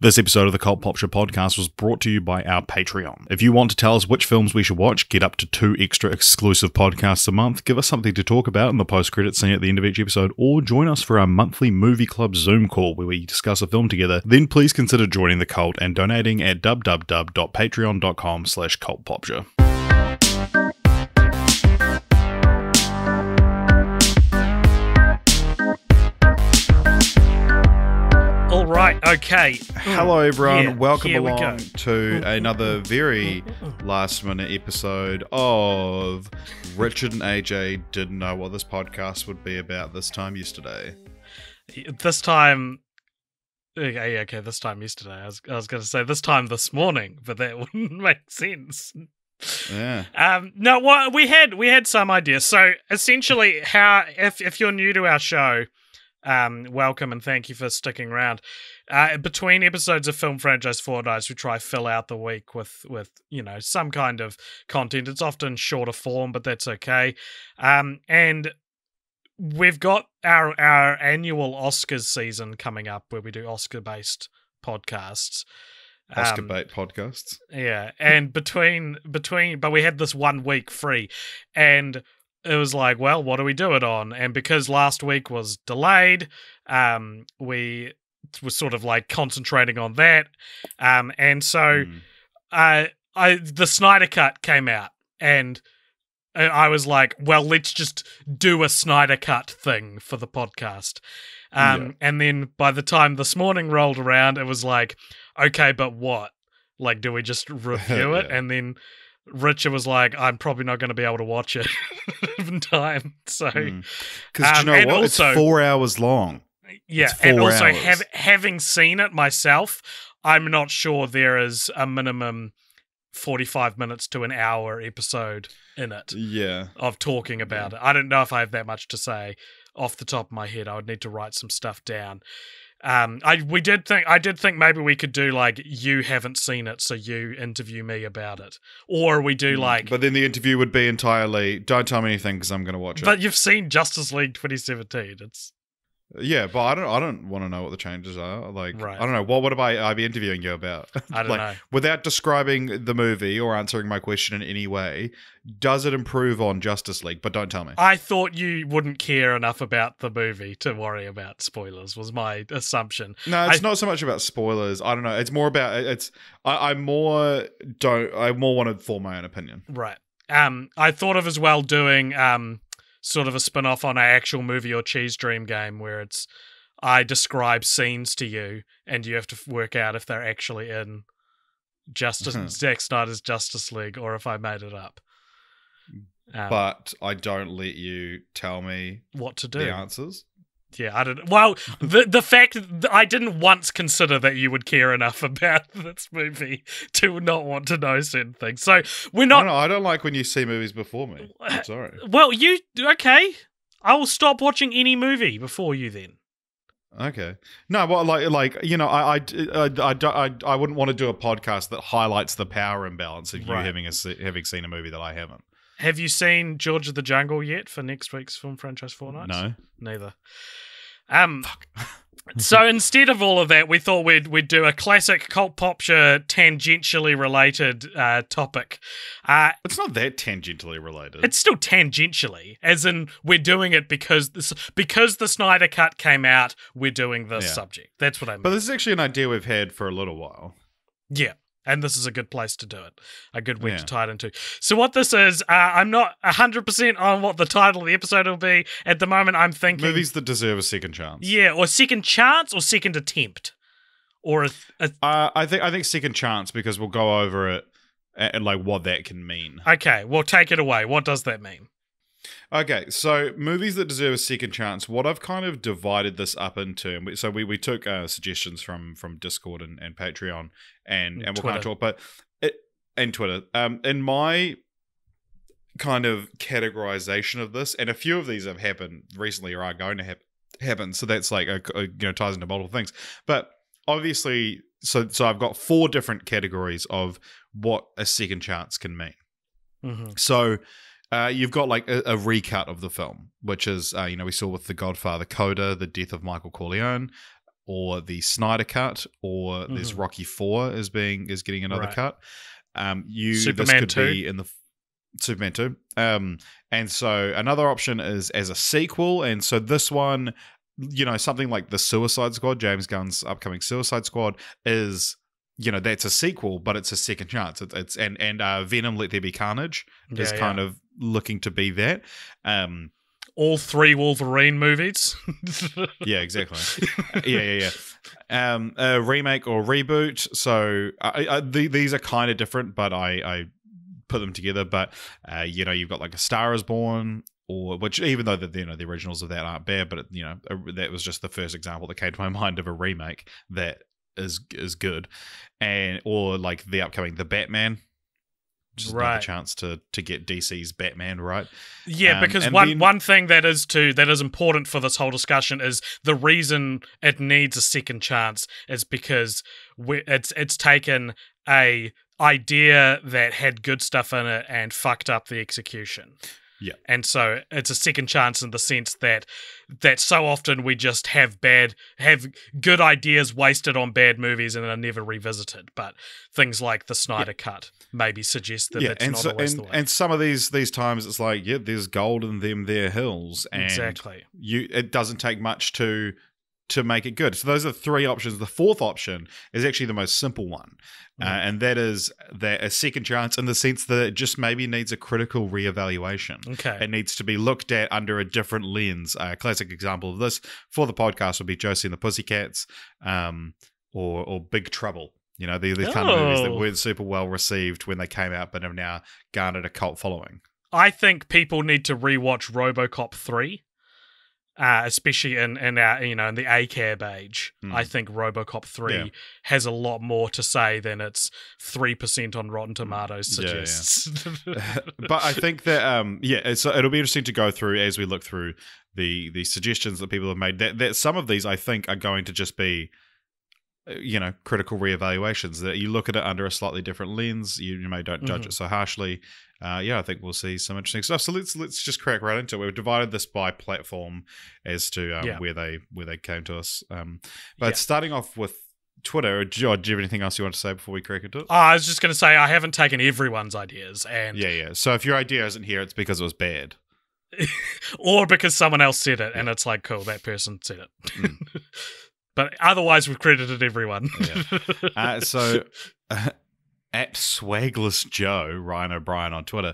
This episode of the Cult Popture podcast was brought to you by our Patreon. If you want to tell us which films we should watch, get up to 2 extra exclusive podcasts a month, give us something to talk about in the post-credits scene at the end of each episode, or join us for our monthly Movie Club Zoom call where we discuss a film together, then please consider joining the cult and donating at www.patreon.com/cultpopture. Right, okay. Hello everyone, Yeah, welcome here we along go. to another very last minute episode of Richard and AJ didn't know what this podcast would be about this time yesterday. This time... Okay, this time yesterday. I was going to say this time this morning, but that wouldn't make sense. Yeah. No, what we had some ideas. So essentially, if you're new to our show, welcome and thank you for sticking around. Between episodes of Film Franchise Fortnights, we try fill out the week with some kind of content. It's often shorter form, but that's okay. And we've got our annual Oscars season coming up, where we do Oscar-based podcasts. Oscar bait podcasts. Yeah, and between, but we had this 1 week free, and it was like, well, what do we do it on? And because last week was delayed, we were sort of like concentrating on that. And so the Snyder Cut came out, and I was like, well, let's just do a Snyder Cut thing for the podcast. And then by the time this morning rolled around, it was like, okay, but what? Like, do we just review it? And then Richard was like, I'm probably not going to be able to watch it in time. So, because you know what? Also, it's 4 hours long. Yeah, and also having seen it myself, I'm not sure there is a minimum 45 minutes to an hour episode in it. Yeah, of talking about it. I don't know if I have that much to say off the top of my head. I would need to write some stuff down. I did think maybe we could do like, you haven't seen it, so you interview me about it, or we do like. But then the interview would be entirely, don't tell me anything because I'm going to watch it. But you've seen Justice League 2017. It's. Yeah, but I don't want to know what the changes are. Like, right. I don't know. What would I be interviewing you about? I don't know. Without describing the movie or answering my question in any way, does it improve on Justice League? But don't tell me. I thought you wouldn't care enough about the movie to worry about spoilers, was my assumption. No, it's not so much about spoilers. I don't know. It's more about I more want to form my own opinion. Right. I thought of as well doing sort of a spin-off on an actual movie or cheese dream game, where it's I describe scenes to you and you have to work out if they're actually in Zack Snyder's Justice League or if I made it up. But I don't let you tell me what to do. The answers. Yeah, I don't. Well, the fact that I didn't once consider that you would care enough about this movie to not want to know certain things. So we're not. I don't like when you see movies before me. I'm sorry. Well, okay. I will stop watching any movie before you then. Okay. No, well, I wouldn't want to do a podcast that highlights the power imbalance of you having seen a movie that I haven't. Have you seen George of the Jungle yet for next week's Film Franchise Fortnights? No. Neither. So instead of all of that, we thought we'd do a classic Cult Popture tangentially related topic. It's not that tangentially related. It's still tangentially, as in we're doing it because the Snyder Cut came out, we're doing this subject. That's what I mean. But this is actually an idea we've had for a little while. Yeah. And this is a good place to do it. A good week to tie it into. So what this is, I'm not 100% on what the title of the episode will be. At the moment, I'm thinking... Movies that deserve a second chance. Yeah, or second chance or second attempt. Or I think second chance, because we'll go over it and like what that can mean. Okay, well, take it away. What does that mean? Okay, so movies that deserve a second chance. What I've kind of divided this up into, so we took suggestions from Discord and Patreon, and we'll kind of talk, but and Twitter. In my kind of categorization of this, and a few of these have happened recently or are going to happen. So that's like ties into multiple things. But obviously, so I've got 4 different categories of what a second chance can mean. Mm-hmm. So. You've got like a recut of the film, which is, we saw with The Godfather Coda, The Death of Michael Corleone. or the Snyder cut, or there's Rocky 4 is getting another cut. Superman this could 2. be in the Superman 2. And so another option is as a sequel. And so this one, something like the Suicide Squad, James Gunn's upcoming Suicide Squad, is, that's a sequel, but it's a second chance. It's Venom, Let There Be Carnage is kind of looking to be that. All 3 Wolverine movies. Yeah, exactly. Yeah. A remake or reboot. So these are kind of different, but I put them together. But you've got like A Star Is Born, or which, even though the originals of that aren't bad, but that was just the first example that came to my mind of a remake that is good, or like the upcoming The Batman. Just another chance to get DC's Batman right. Yeah, because one thing that is important for this whole discussion is the reason it needs a second chance is because it's taken a idea that had good stuff in it and fucked up the execution. Yeah. And so it's a second chance in the sense that so often we just have good ideas wasted on bad movies and are never revisited. But things like the Snyder cut maybe suggest that it's not always the way. And some of these times it's like, there's gold in them there hills. And exactly. It doesn't take much to make it good. So those are 3 options. The 4th option is actually the most simple one. And that is a second chance in the sense that it just maybe needs a critical reevaluation. Okay. It needs to be looked at under a different lens. A classic example of this for the podcast would be Josie and the Pussycats, or Big Trouble. These kind of movies that weren't super well received when they came out, but have now garnered a cult following. I think people need to rewatch Robocop 3. Especially in the ACAB age. I think Robocop 3 has a lot more to say than its 3% on Rotten Tomatoes suggests. Yeah. But I think that it'll be interesting to go through as we look through the suggestions that people have made. That some of these I think are going to just be critical reevaluations, that you look at it under a slightly different lens. You don't judge it so harshly. I think we'll see some interesting stuff. So let's just crack right into it. We've divided this by platform as to where they came to us. But starting off with Twitter, do you have anything else you want to say before we crack into it? I was just going to say I haven't taken everyone's ideas, and So if your idea isn't here, it's because it was bad, or because someone else said it, and it's like, cool, that person said it. But otherwise, we've credited everyone. At Swagless Joe, Ryan O'Brien on Twitter,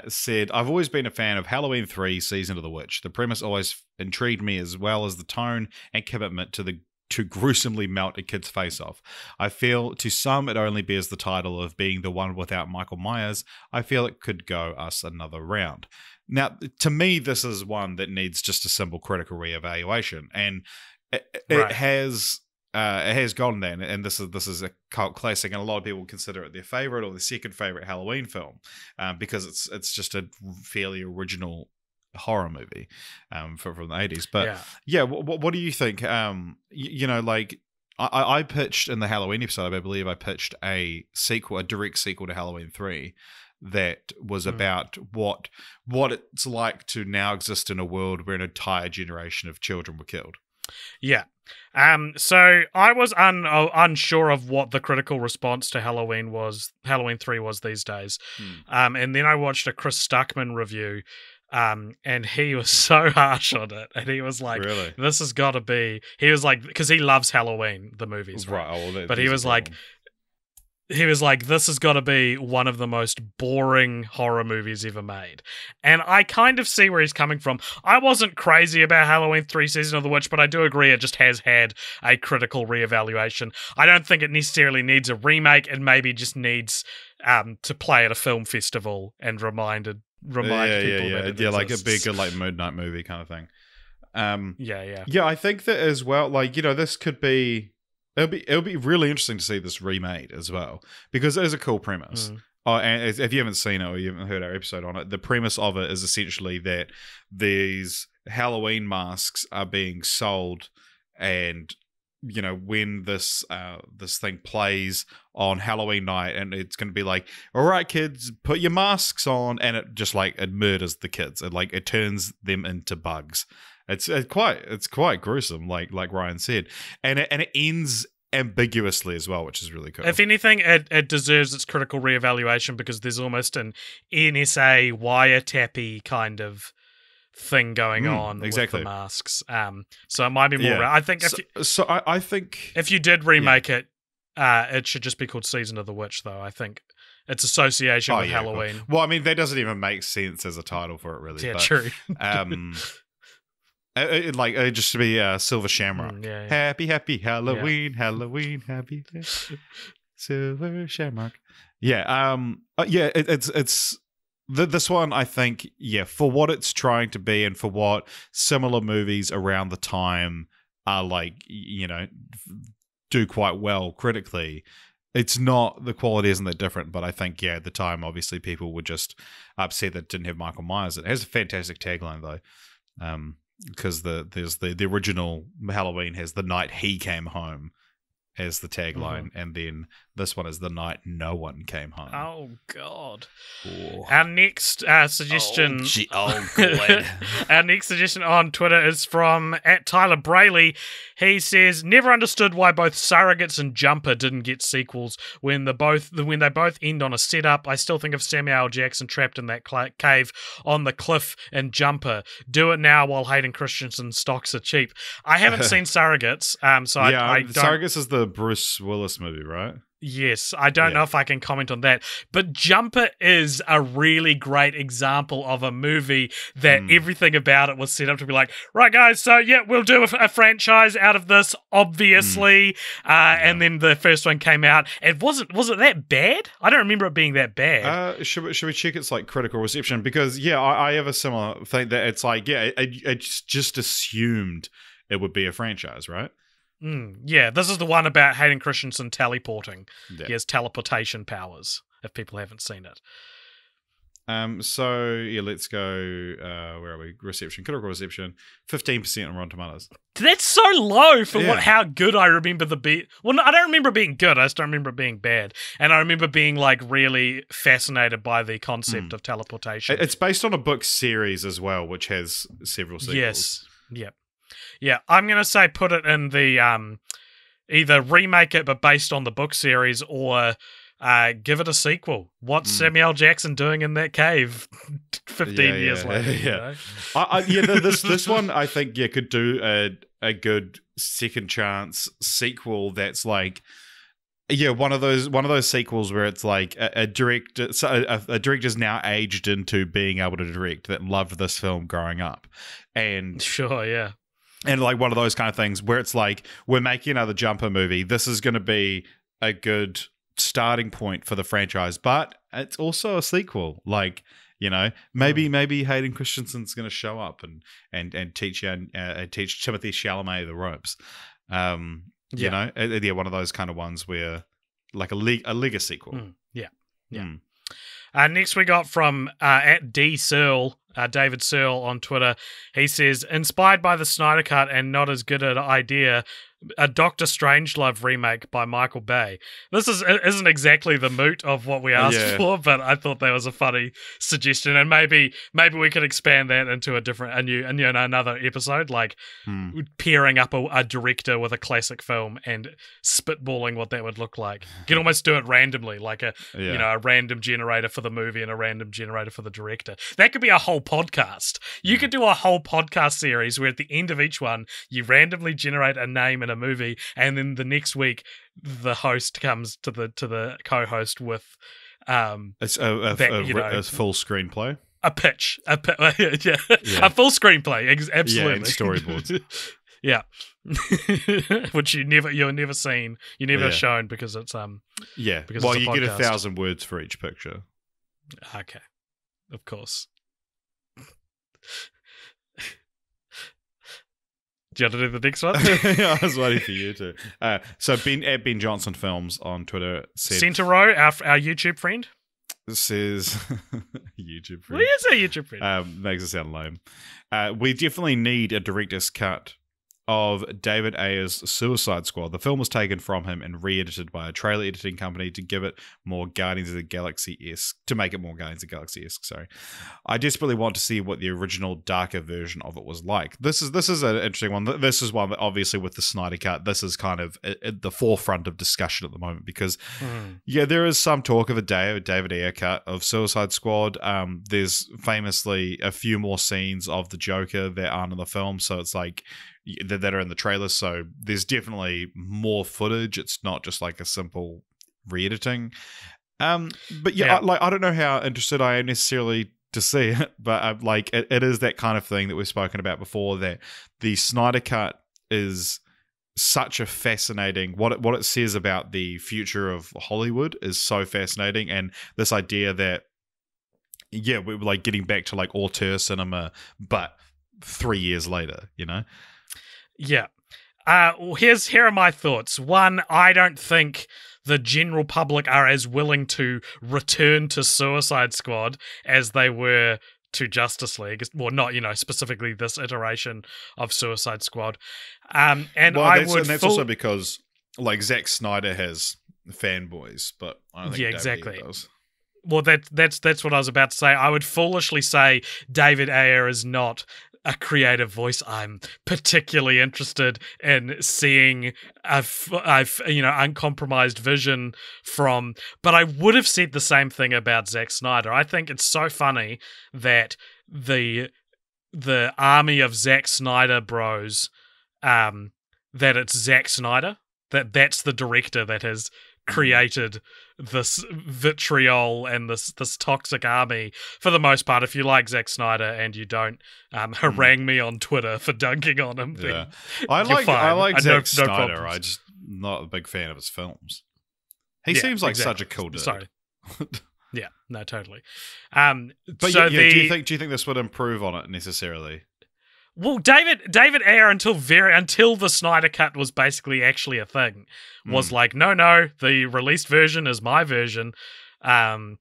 said, I've always been a fan of Halloween 3 Season of the Witch. The premise always intrigued me, as well as the tone and commitment to gruesomely melt a kid's face off. I feel to some it only bears the title of being the one without Michael Myers. I feel it could go us another round. Now, to me, this is one that needs just a simple critical reevaluation, and it has gotten there, and this is a cult classic, and a lot of people consider it their favorite or their second favorite Halloween film, because it's just a fairly original horror movie from the 80s. But what do you think? I pitched in the Halloween episode, I believe I pitched a direct sequel to Halloween 3 that was about what it's like to now exist in a world where an entire generation of children were killed. Yeah. So I was unsure of what the critical response to Halloween 3 was these days. And then I watched a Chris Stuckman review, and he was so harsh on it. And he was like, really? This has got to be... He was like... Because he loves Halloween, the movies. Right. But he was like... this has got to be one of the most boring horror movies ever made. And I kind of see where he's coming from. I wasn't crazy about Halloween 3 Season of the Witch, but I do agree it just has had a critical reevaluation. I don't think it necessarily needs a remake. It maybe just needs to play at a film festival and remind people that it like exists. a big good like midnight movie kind of thing. Yeah, I think that as well, this could be... It'll be really interesting to see this remade as well, because it is a cool premise. And if you haven't seen it or you haven't heard our episode on it, the premise of it is essentially that these Halloween masks are being sold, and when this thing plays on Halloween night, and it's going to be like, all right, kids, put your masks on, and it just it murders the kids. It turns them into bugs. It's quite gruesome, like Ryan said, and it ends ambiguously as well, which is really cool. If anything, it deserves its critical reevaluation because there's almost an NSA wiretappy kind of thing going on with the masks. So it might be more. I think I think if you did remake it should just be called Season of the Witch, though. I think its association with Halloween. Cool. Well, I mean, that doesn't even make sense as a title for it, really. Yeah, but, true. It just to be Silver Shamrock. Happy Halloween, Halloween, happy Silver Shamrock. It's this one. I think for what it's trying to be and for what similar movies around the time are like, do quite well critically. It's not, the quality isn't that different, but I think at the time obviously people were just upset that it didn't have Michael Myers. It has a fantastic tagline though. Because the original Halloween has "The Night He Came Home" as the tagline, and then this one is "The Night No One Came Home." Oh God! Ooh. Our next suggestion. God! Our next suggestion on Twitter is from @TylerBrayley. He says, "Never understood why both Surrogates and Jumper didn't get sequels when they both end on a setup. I still think of Samuel L. Jackson trapped in that cave on the cliff in Jumper. Do it now while Hayden Christensen's stocks are cheap." I haven't seen Surrogates, so I don't. Surrogates is the Bruce Willis movie, right? Yes, I don't know if I can comment on that, but Jumper is a really great example of a movie that everything about it was set up to be like, right guys, so we'll do a franchise out of this, obviously, and then the first one came out. Was it that bad? I don't remember it being that bad. Should we check its like critical reception? Because I have a similar thing that it's like, it's just assumed it would be a franchise, right? This is the one about Hayden Christensen teleporting. He has teleportation powers, if people haven't seen it. Let's go, where are we? Critical reception, 15% on Rotten Tomatoes. That's so low for how good I remember Well, no, I don't remember it being good, I just don't remember it being bad. And I remember being like really fascinated by the concept of teleportation. It's based on a book series as well, which has several sequels. Yes, yep. Yeah, I'm going to say put it in the either remake it but based on the book series or give it a sequel. What's Samuel L. Jackson doing in that cave 15 years later? This one I think could do a good second chance sequel that's like one of those sequels where it's like a director's now aged into being able to direct that loved this film growing up. And sure, yeah. And like one of those kind of things where it's like, we're making another Jumper movie. This is going to be a good starting point for the franchise, but it's also a sequel. Like, maybe Hayden Christensen's going to show up and teach Timothée Chalamet the ropes. One of those kind of ones where like a Lego sequel. Next we got from @DSearle. David Searle on Twitter. He says, inspired by the Snyder Cut and not as good an idea, a Doctor Strangelove remake by Michael Bay. This isn't exactly the moot of what we asked for, but I thought that was a funny suggestion, and maybe we could expand that into another episode, like pairing up a director with a classic film and spitballing what that would look like. You can almost do it randomly, like a random generator for the movie and a random generator for the director. That could be a whole podcast. You could do a whole podcast series where at the end of each one you randomly generate a name in a movie, and then the next week the host comes to the co-host with it's a full screenplay, a pitch, a full screenplay, absolutely, and storyboards. Which you've never seen, you never shown because it's because well, it's you get 1,000 words for each picture. Okay, of course. Do you want to do the next one? I was waiting for you to. So Ben Johnson Films on Twitter said, Centre Row, our YouTube friend, says YouTube friend. Well, he is a YouTube friend. Makes it sound lame. We definitely need a director's cut of David Ayer's Suicide Squad. The film was taken from him and re-edited by a trailer editing company to give it more Guardians of the Galaxy-esque, to make it more Guardians of the Galaxy-esque, sorry. I desperately want to see what the original darker version of it was like. This is an interesting one. This is one that obviously with the Snyder Cut, this is kind of at the forefront of discussion at the moment because, there is some talk of a David Ayer cut of Suicide Squad. There's famously a few more scenes of the Joker that aren't in the film, so it's like that are in the trailers, so there's definitely more footage. It's not just like a simple re-editing. But I don't know how interested I am necessarily to see it, but it is that kind of thing that we've spoken about before, that the Snyder Cut is such a fascinating, what it says about the future of Hollywood is so fascinating, and this idea that we're like getting back to like auteur cinema, but 3 years later, Yeah. Here are my thoughts. One, I don't think the general public are as willing to return to Suicide Squad as they were to Justice League. Well, not, specifically this iteration of Suicide Squad. And that's also because like Zack Snyder has fanboys, but I don't think David Ayer does. Well, that's what I was about to say. I would foolishly say David Ayer is not a creative voice I'm particularly interested in seeing a uncompromised vision from, but I would have said the same thing about Zack Snyder. I think it's so funny that the army of Zack Snyder bros, that it's Zack Snyder, that's the director that has created this vitriol and this toxic army. For the most part, if you like Zack Snyder and you don't harangue me on Twitter for dunking on him, then I like Zack Snyder. No, I'm just not a big fan of his films. He seems like such a cool dude. Sorry. Yeah, no, totally. But so do you think this would improve on it necessarily? Well, David Ayer until the Snyder Cut was basically actually a thing, was like, no, the released version is my version. Is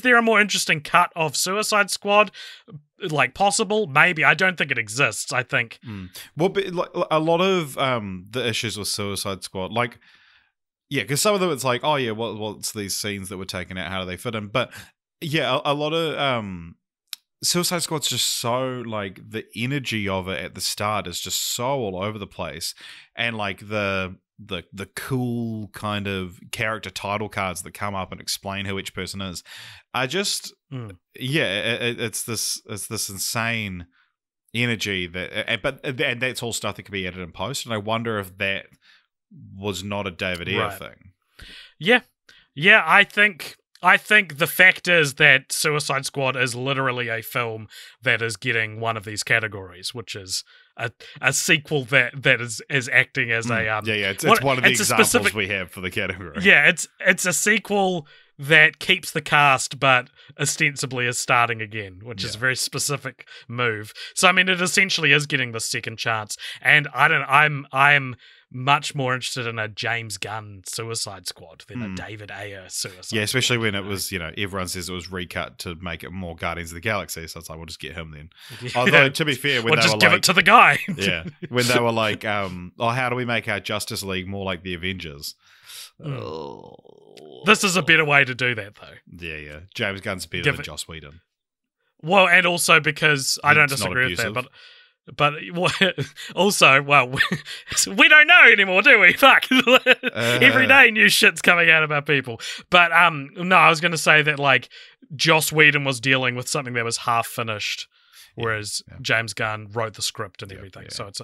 there a more interesting cut of Suicide Squad? Like, possible? Maybe. I don't think it exists. I think. Well, but like, a lot of the issues with Suicide Squad, like, because some of them it's like, what's these scenes that were taken out? How do they fit in? But a lot of Suicide Squad's just so, like, the energy of it at the start is just so all over the place, and like the cool kind of character title cards that come up and explain who each person is, I just it's this insane energy and that's all stuff that can be edited in post, and I wonder if that was not a David Ayer thing. Yeah, I think the fact is that Suicide Squad is literally a film that is getting one of these categories, which is a sequel that is acting as a it's one of the examples we have for the category. Yeah, it's a sequel that keeps the cast but ostensibly is starting again, which is a very specific move. So I mean, it essentially is getting the second chance, and I'm much more interested in a James Gunn Suicide Squad than a David Ayer Suicide Squad. Yeah, especially when it was, everyone says it was recut to make it more Guardians of the Galaxy, so it's like, we'll just get him then. Although, to be fair, when just give it to the guy. When they were like, how do we make our Justice League more like the Avengers? This is a better way to do that, though. Yeah. James Gunn's better than Joss Whedon. Well, and also because I don't disagree with that, but also, we don't know anymore, do we? Fuck. Every day new shit's coming out about people. But no, I was going to say that like Joss Whedon was dealing with something that was half finished, whereas James Gunn wrote the script and everything. So it's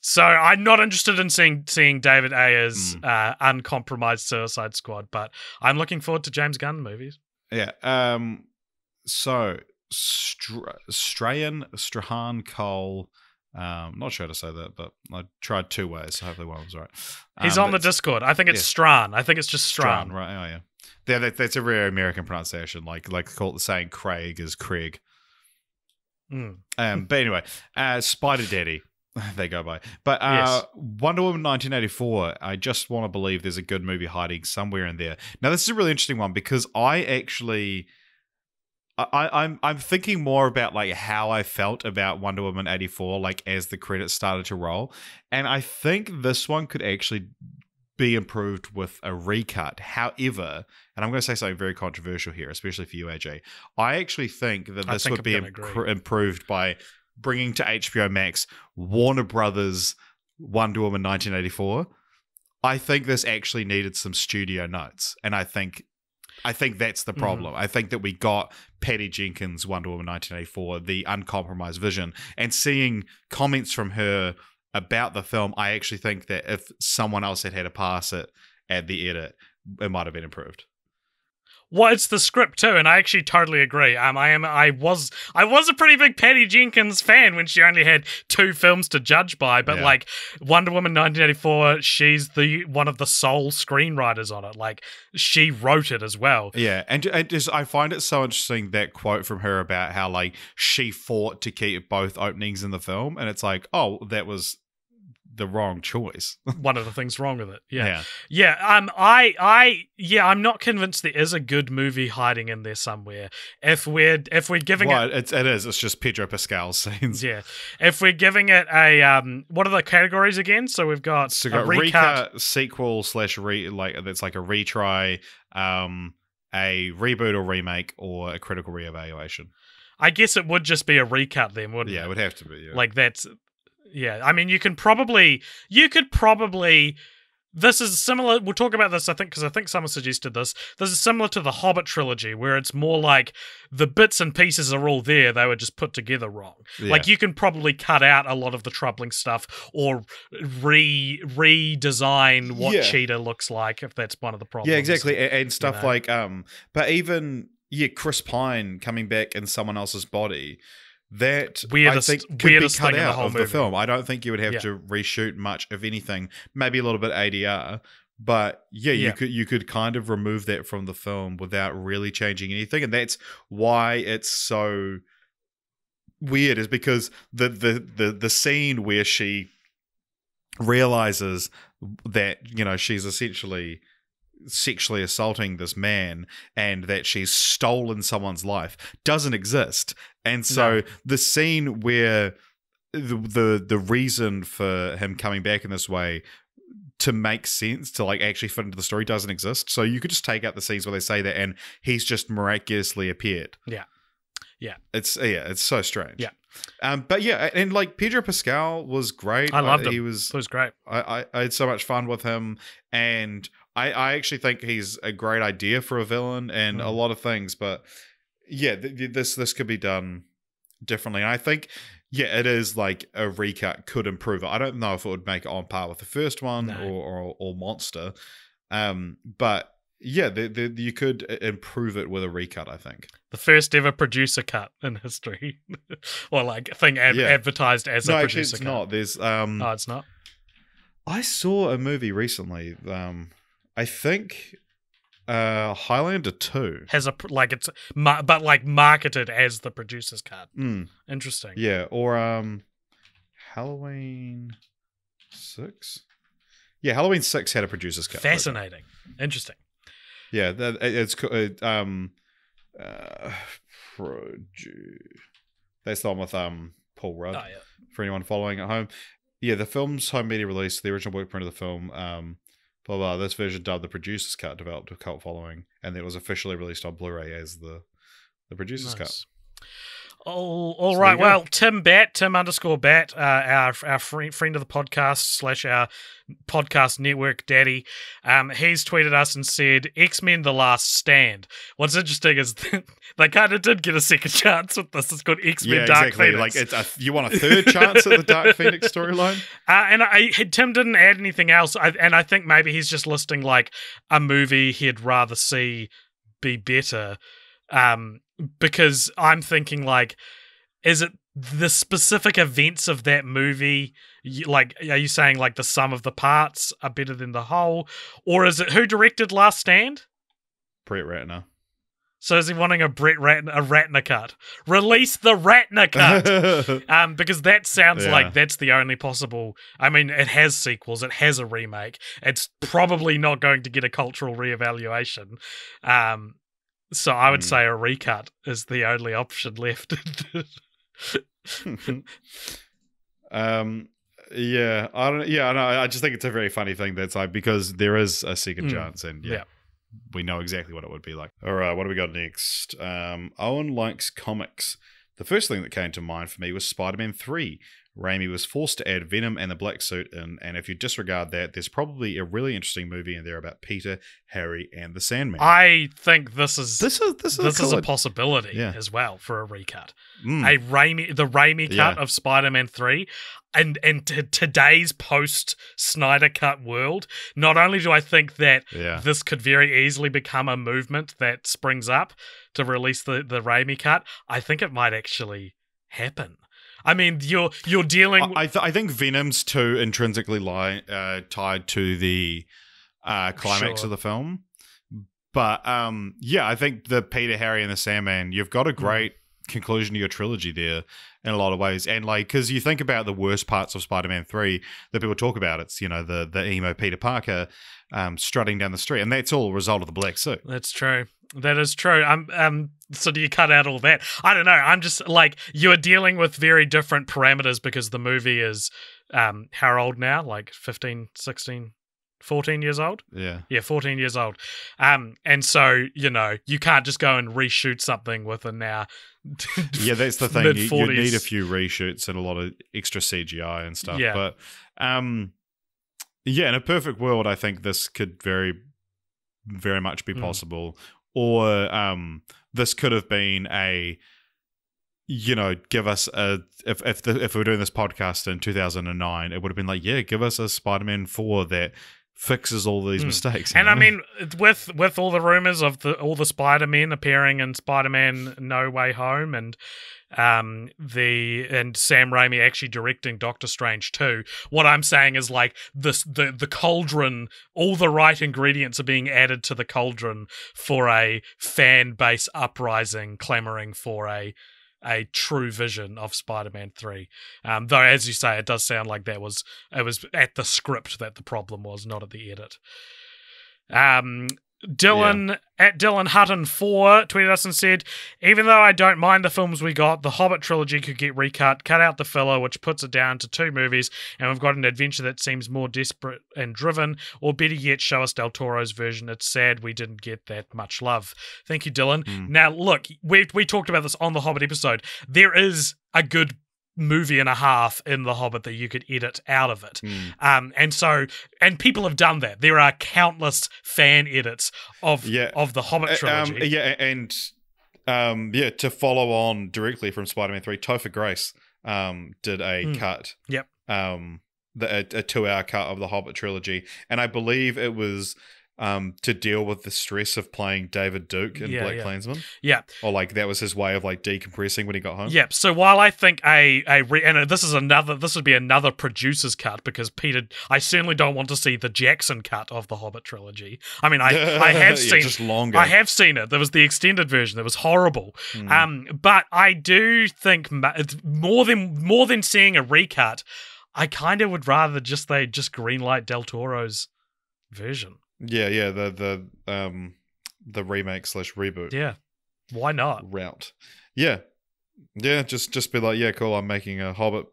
So I'm not interested in seeing David Ayer's uncompromised Suicide Squad, but I'm looking forward to James Gunn movies. Yeah. So Strahan Cole. Not sure how to say that, but I tried two ways, so hopefully one was right. He's on the Discord. I think it's Strahan. I think it's just Strahan. Right? Oh yeah. That's a very American pronunciation. Like call it the saying Craig is Craig. But anyway, Spider Daddy. They go by. But Wonder Woman 1984, I just want to believe there's a good movie hiding somewhere in there. Now, this is a really interesting one because I I'm thinking more about like how I felt about Wonder Woman 84, like as the credits started to roll, and I think this one could actually be improved with a recut. However, and I'm going to say something very controversial here, especially for you, AJ. I actually think that this would be improved by bringing to HBO Max Warner Brothers Wonder Woman 1984. I think this actually needed some studio notes, and I think that's the problem. I think that we got Patty Jenkins' Wonder Woman 1984, the uncompromised vision, and seeing comments from her about the film, I actually think that if someone else had a pass at the edit, it might have been improved. Well, it's the script too, and I actually totally agree. I was a pretty big Patty Jenkins fan when she only had 2 films to judge by, but like Wonder Woman 1984, she's one of the sole screenwriters on it. Like she wrote it as well. Yeah, and just I find it so interesting, that quote from her about how like she fought to keep both openings in the film, and it's like, oh, that was the wrong choice. One of the things wrong with it. I'm not convinced there is a good movie hiding in there somewhere. If we're giving it's just Pedro Pascal's scenes. Yeah. If we're giving it a what are the categories again? So we've got a recut, sequel / that's like a retry, a reboot or remake, or a critical reevaluation. I guess it would just be a recut then, wouldn't it? Yeah, it would have to be. Yeah. Like that's. Yeah, I mean, you could probably. This is similar. We'll talk about this, I think, because I think someone suggested this. This is similar to the Hobbit trilogy, where it's more like the bits and pieces are all there. They were just put together wrong. Yeah. Like, you can probably cut out a lot of the troubling stuff or redesign what Cheetah looks like, if that's one of the problems. Yeah, exactly. And stuff like, but even, Chris Pine coming back in someone else's body, that I think could be cut out of the film. I don't think you would have to reshoot much, if anything. Maybe a little bit ADR, but you could kind of remove that from the film without really changing anything, and that's why it's so weird. Is because the scene where she realizes that she's essentially sexually assaulting this man and that she's stolen someone's life doesn't exist. And so the scene where the reason for him coming back in this way to make sense, to like actually fit into the story, doesn't exist. So you could just take out the scenes where they say that and he's just miraculously appeared. It's so strange. But and like Pedro Pascal was great. I loved him. He was great. I had so much fun with him, and I actually think he's a great idea for a villain and a lot of things. But this could be done differently. And I think it is like a recut could improve it. I don't know if it would make it on par with the first one or Monster, but you could improve it with a recut, I think. The first ever producer cut in history. Or like thing advertised as a producer cut. No, actually it's not. There's oh, it's not? I saw a movie recently, I think Highlander 2 has but like marketed as the producer's cut. Interesting. Yeah, or Halloween 6? Yeah, Halloween 6 had a producer's cut. Fascinating. Interesting. Yeah, it's that's the one with Paul Rudd. Oh, yeah. For anyone following at home, the film's home media release, the original work print of the film, blah blah. This version, dubbed the producer's cut, developed a cult following, and it was officially released on Blu-ray as the producer's cut. Oh, all right. Well, Tim _Bat, our friend of the podcast / our podcast network daddy, he's tweeted us and said, X-Men The Last Stand. What's interesting is they kind of did get a second chance with this. It's called X-Men Dark Phoenix. Like you want a third chance at the Dark Phoenix storyline? And Tim didn't add anything else. And I think maybe he's just listing like a movie he'd rather see be better. Because I'm thinking like, is it the specific events of that movie? Like, are you saying like the sum of the parts are better than the whole? Or is it who directed Last Stand? Brett Ratner. So is he wanting a Ratner cut? Release the Ratner cut! Because that sounds like that's the only possible. I mean, it has sequels, it has a remake. It's probably not going to get a cultural reevaluation. So I would say a recut is the only option left. Yeah, I don't. Yeah, no, I just think it's a very funny thing that's like, because there is a second chance, and we know exactly what it would be like. All right, what do we got next? Owen likes comics. The first thing that came to mind for me was Spider-Man 3. Raimi was forced to add Venom and the Black Suit in, and if you disregard that, there's probably a really interesting movie in there about Peter, Harry, and the Sandman. I think this is a a possibility as well for a recut. The Raimi cut of Spider-Man 3, and today's post Snyder cut world. Not only do I think that this could very easily become a movement that springs up to release the Raimi cut, I think it might actually happen. I mean, you're dealing. I think Venom's too intrinsically tied to the climax of the film, but I think the Peter, Harry, and the Sandman. You've got a great conclusion to your trilogy there in a lot of ways, and like, because you think about the worst parts of Spider-Man 3 that people talk about, it's the emo Peter Parker strutting down the street, and that's all a result of the black suit. That's true. That is true. So do you cut out all that? I don't know. I'm just like, you're dealing with very different parameters because the movie is how old now? Like 15, 16, 14 years old? Yeah. Yeah, 14 years old. And so, you can't just go and reshoot something with a now. Yeah, that's the thing. You need a few reshoots and a lot of extra CGI and stuff. Yeah. But in a perfect world, I think this could very, very much be possible. Or this could have been give us a if we were doing this podcast in 2009, it would have been like, give us a Spider-Man 4 that fixes all these mistakes. And I mean, with all the rumors of all the Spider-Men appearing in Spider-Man No Way Home, and Sam Raimi actually directing Doctor Strange 2, what I'm saying is like the cauldron, all the right ingredients are being added to the cauldron for a fan base uprising clamoring for a true vision of Spider-Man 3. Though, as you say, it does sound like it was at the script that the problem was, not at the edit. Dylan at Dylan Hutton 4 tweeted us and said, even though I don't mind the films we got, the Hobbit trilogy could get recut, cut out the filler, which puts it down to 2 movies, and we've got an adventure that seems more desperate and driven, or better yet, show us Del Toro's version. It's sad we didn't get that much love. Thank you, Dylan. Now, look, we talked about this on the Hobbit episode. There is a good movie and a half in The Hobbit that you could edit out of it. And people have done that. There are countless fan edits of the Hobbit trilogy. To follow on directly from Spider-Man 3, Topher Grace did a cut. Yep. A 2-hour cut of the Hobbit trilogy. And I believe it was to deal with the stress of playing David Duke in BlacKkKlansman. Yeah. Or like that was his way of like decompressing when he got home. Yep. So while I think this would be another producer's cut, because I certainly don't want to see the Jackson cut of the Hobbit trilogy. I mean, I have seen just longer. I have seen it. There was the extended version that was horrible. But I do think more than seeing a recut, I kind of would rather they greenlight Del Toro's version. Yeah, the remake / reboot. Yeah, why not? Route. Yeah, just be like, cool, I'm making a Hobbit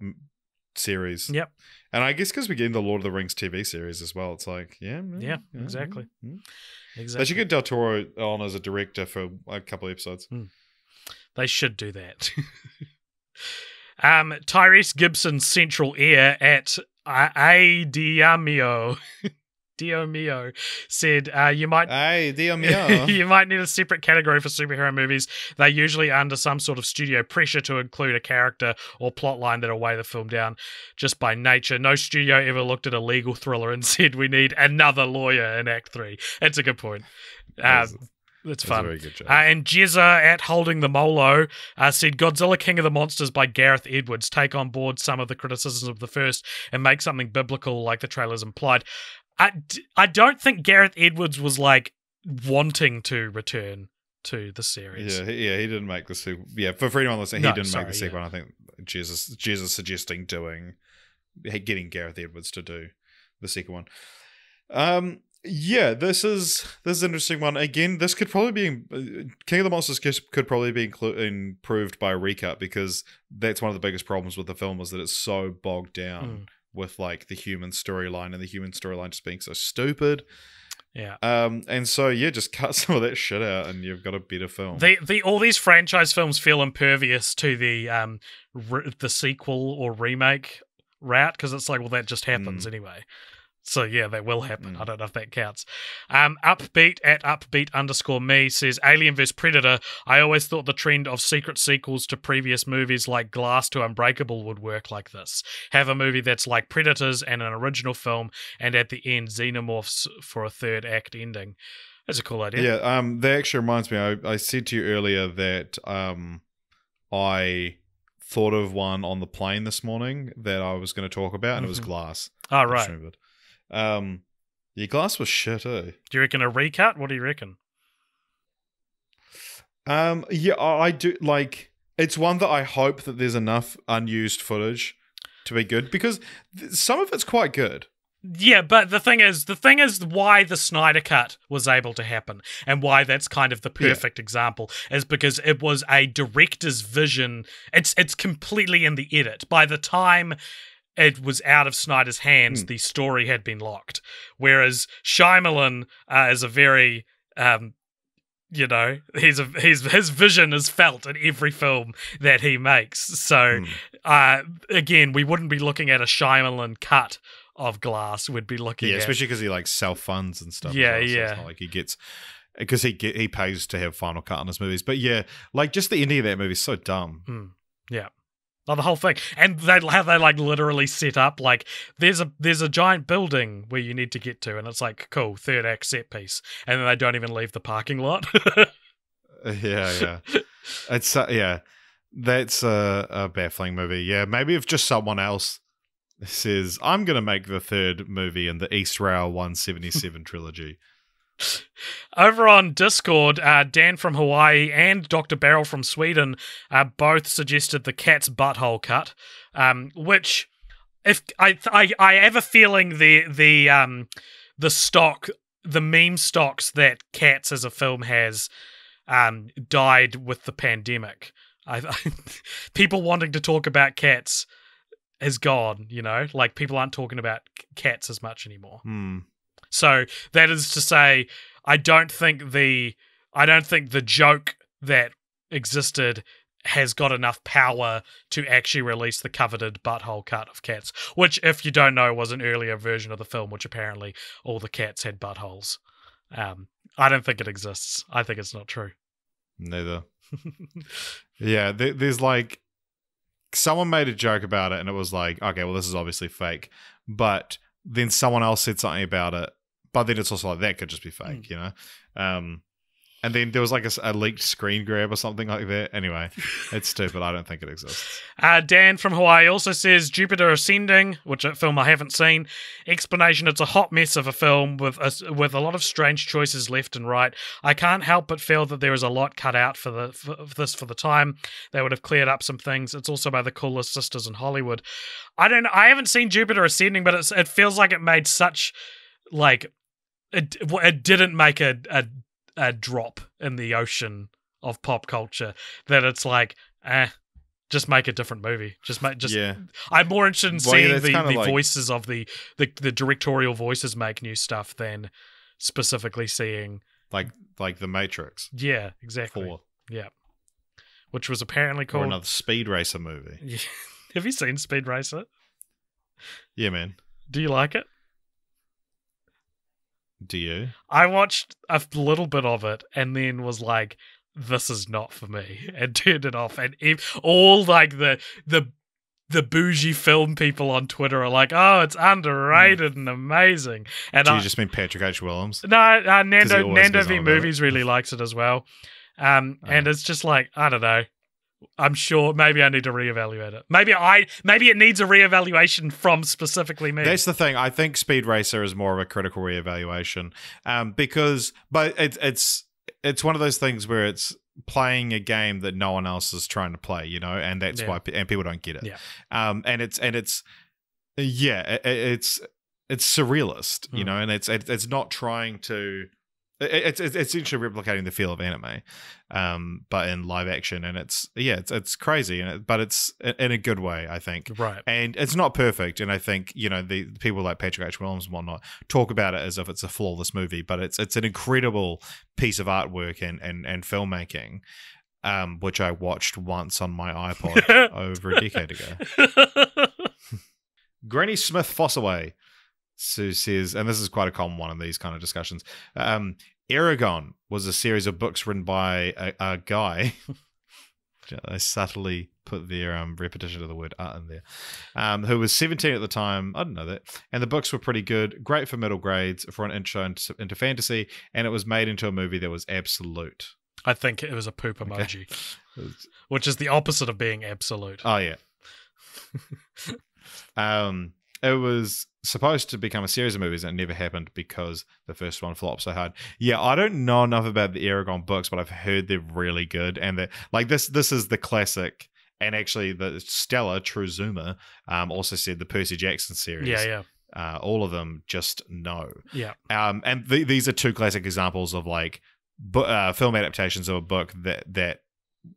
series. Yep. And I guess because we're getting the Lord of the Rings TV series as well, it's like, exactly. They should get Del Toro on as a director for a couple of episodes. They should do that. Tyrese Gibson's central ear at Diamio. Dio mio said, you might Dio mio. You might need a separate category for superhero movies. They're usually under some sort of studio pressure to include a character or plot line that'll weigh the film down just by nature. No studio ever looked at a legal thriller and said we need another lawyer in Act 3. That's a good point. That's fun. A very good job. And Jezza at Holding the Molo said, Godzilla King of the Monsters by Gareth Edwards. Take on board some of the criticisms of the first and make something biblical like the trailers implied. I don't think Gareth Edwards was like wanting to return to the series. Yeah, he didn't make the sequel. Yeah, for anyone listening, he didn't make the sequel. I think Jesus suggesting getting Gareth Edwards to do the second one. Yeah, this is an interesting one. Again, this could probably be King of the Monsters could probably be improved by a recut, because that's one of the biggest problems with the film, is that it's so bogged down with like the human storyline, and the human storyline just being so stupid. Yeah. And so yeah, just cut some of that shit out, and you've got a better film. All these franchise films feel impervious to the sequel or remake route, because it's like, well, that just happens anyway. So yeah, that will happen. I don't know if that counts. Upbeat at upbeat_me says, Alien vs Predator. I always thought the trend of secret sequels to previous movies like Glass to Unbreakable would work like this. Have a movie that's like Predators and an original film, and at the end xenomorphs for a third act ending. That's a cool idea. Yeah, that actually reminds me, I said to you earlier that I thought of one on the plane this morning that I was going to talk about, and it was Glass. Oh, right. Yeah, Glass was shit, eh? Do you reckon a recut? What do you reckon? Yeah, I do. Like, it's one that I hope that there's enough unused footage to be good, because some of it's quite good. Yeah, but the thing is why the Snyder cut was able to happen, and why that's kind of the perfect example, is because it was a director's vision. It's completely in the edit. By the time it was out of Snyder's hands, the story had been locked. Whereas Shyamalan is a very, his vision is felt in every film that he makes. So, again, we wouldn't be looking at a Shyamalan cut of Glass. We'd be looking at... especially because he like self-funds and stuff. Yeah, as well, so yeah. it's not like he gets... Because he pays to have final cut on his movies. But yeah, like just the ending of that movie is so dumb. Yeah. Oh, the whole thing. And how they like literally set up, like there's a giant building where you need to get to, and it's like, cool, third act set piece, and then they don't even leave the parking lot. Yeah. It's that's a baffling movie. Yeah, maybe if just someone else says, I'm going to make the third movie in the East Rail 177 trilogy. Over on Discord, Dan from Hawaii and Dr. Barrel from Sweden both suggested the cat's butthole cut, which, if I have a feeling the meme stocks that Cats as a film has died with the pandemic. People wanting to talk about Cats has gone. Like people aren't talking about Cats as much anymore. So that is to say, I don't think the joke that existed has got enough power to actually release the coveted butthole cut of Cats, which, if you don't know, was an earlier version of the film, which apparently all the cats had buttholes. I don't think it exists. I think it's not true. Neither. Yeah, there's like, someone made a joke about it, and it was like, okay, well, this is obviously fake, but then someone else said something about it. But then it's also like, that could just be fake, And then there was like a leaked screen grab or something like that. Anyway, it's stupid. I don't think it exists. Dan from Hawaii also says Jupiter Ascending, which a film I haven't seen. Explanation: it's a hot mess of a film with a lot of strange choices left and right. I can't help but feel that there is a lot cut out for the time. They would have cleared up some things. It's also by the coolest sisters in Hollywood. I haven't seen Jupiter Ascending, but it feels like it made such like it didn't make a drop in the ocean of pop culture that it's like, just make a different movie. I'm more interested in seeing the voices of the directorial voices make new stuff than specifically seeing like The Matrix. Yeah, exactly. 4. Yeah, which was apparently called, or another Speed Racer movie. Yeah. Have you seen Speed Racer? Yeah, man. Do you like it? Do you? I watched a little bit of it and then was like, this is not for me, and turned it off. And all like the bougie film people on Twitter are like, oh, it's underrated and amazing. And do you just mean Patrick H. Willems? No, Nando V Movies really likes it as well. And it's just like, I don't know. I'm sure maybe I need to reevaluate it. Maybe it needs a reevaluation from specifically me. That's the thing. I think Speed Racer is more of a critical reevaluation, but it's one of those things where it's playing a game that no one else is trying to play, and that's why people don't get it. Yeah. And it's surrealist, you know, and it's not trying to. It's essentially replicating the feel of anime, but in live action, and it's crazy, but it's in a good way, I think. Right. And it's not perfect, and I think, you know, the people like Patrick H. Willems and whatnot talk about it as if it's a flawless movie, but it's an incredible piece of artwork and filmmaking, which I watched once on my iPod over a decade ago. Granny Smith Fossaway. Sue says, and this is quite a common one in these kind of discussions, Eragon was a series of books written by a guy. I subtly put their repetition of the word art in there, who was 17 at the time. I didn't know that. And the books were pretty good, great for middle grades, for an intro into fantasy, and it was made into a movie that was absolute. I think it was a poop emoji, which is the opposite of being absolute. Oh, yeah. It was supposed to become a series of movies, and it never happened because the first one flopped so hard. Yeah, I don't know enough about the Eragon books, but I've heard they're really good, and that like this is the classic. And actually, the Stella Truzuma also said the Percy Jackson series. Yeah. All of them just no. Yeah. And these are two classic examples of like film adaptations of a book that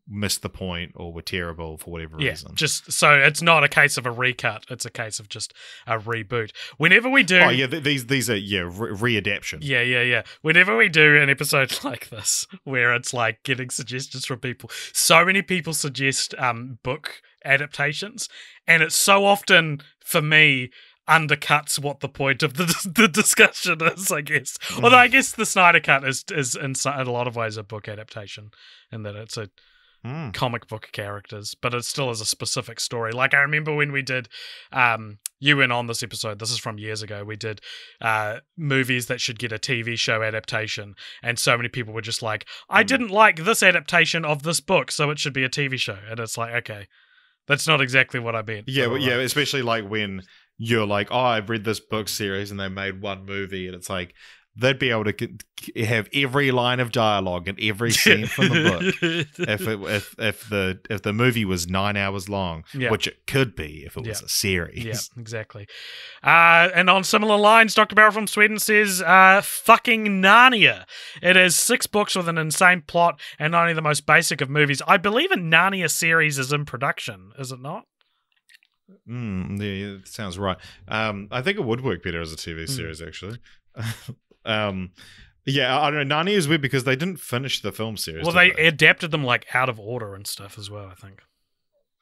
missed the point or were terrible for whatever reason. Just so it's not a case of a recut; it's a case of just a reboot. Whenever we do, these are readaptions. Yeah. Whenever we do an episode like this, where it's like getting suggestions from people, so many people suggest book adaptations, and it's so often for me undercuts what the point of the discussion is, I guess. Although I guess the Snyder Cut is in a lot of ways a book adaptation, in that it's a comic book characters, but it still is a specific story. Like I remember when we did, you went on this episode, this is from years ago, we did movies that should get a TV show adaptation, and so many people were just like, I didn't like this adaptation of this book, so it should be a TV show. And it's like, okay, that's not exactly what I meant. Yeah, but especially like when you're like, oh, I've read this book series and they made one movie, and it's like, they'd be able to have every line of dialogue and every scene from the book if the movie was 9 hours long, which it could be if it was a series. Yeah, exactly. And on similar lines, Dr. Barrel from Sweden says, fucking Narnia. It is 6 books with an insane plot and only the most basic of movies. I believe a Narnia series is in production, is it not? Yeah, it sounds right. I think it would work better as a TV series, actually. Yeah, I don't know. Narnia is weird because they didn't finish the film series. Well, they adapted them like out of order and stuff as well, I think.